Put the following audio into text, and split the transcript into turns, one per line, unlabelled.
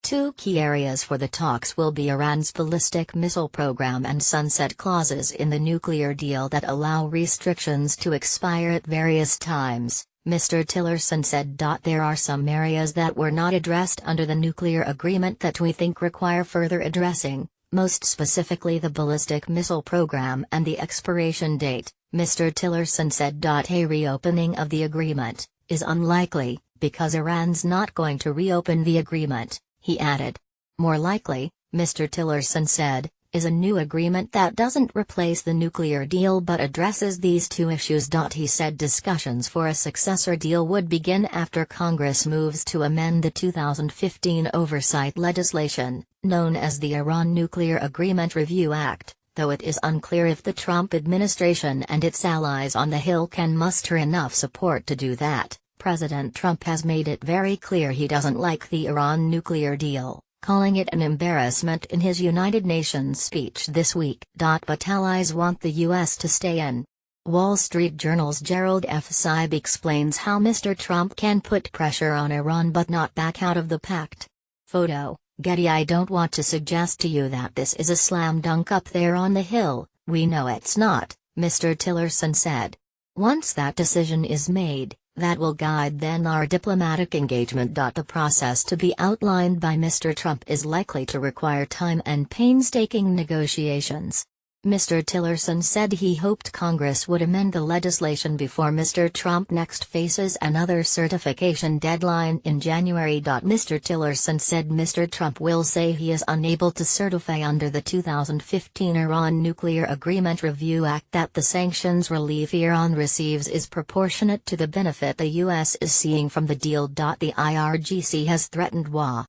Two key areas for the talks will be Iran's ballistic missile program and sunset clauses in the nuclear deal that allow restrictions to expire at various times, Mr. Tillerson said. There are some areas that were not addressed under the nuclear agreement that we think require further addressing, most specifically the ballistic missile program and the expiration date, Mr. Tillerson said. A reopening of the agreement is unlikely, because Iran's not going to reopen the agreement, he added. More likely, Mr. Tillerson said, is a new agreement that doesn't replace the nuclear deal but addresses these two issues. He said discussions for a successor deal would begin after Congress moves to amend the 2015 oversight legislation, known as the Iran Nuclear Agreement Review Act, though it is unclear if the Trump administration and its allies on the Hill can muster enough support to do that. President Trump has made it very clear he doesn't like the Iran nuclear deal, calling it an embarrassment in his United Nations speech this week. But allies want the U.S. to stay in. Wall Street Journal's Gerald F. Seib explains how Mr. Trump can put pressure on Iran but not back out of the pact. Photo, Getty. I don't want to suggest to you that this is a slam dunk up there on the Hill, we know it's not, Mr. Tillerson said. Once that decision is made, that will guide then our diplomatic engagement. The process to be outlined by Mr. Trump is likely to require time and painstaking negotiations. Mr. Tillerson said he hoped Congress would amend the legislation before Mr. Trump next faces another certification deadline in January. Mr. Tillerson said Mr. Trump will say he is unable to certify under the 2015 Iran Nuclear Agreement Review Act that the sanctions relief Iran receives is proportionate to the benefit the U.S. is seeing from the deal. The IRGC has threatened wa.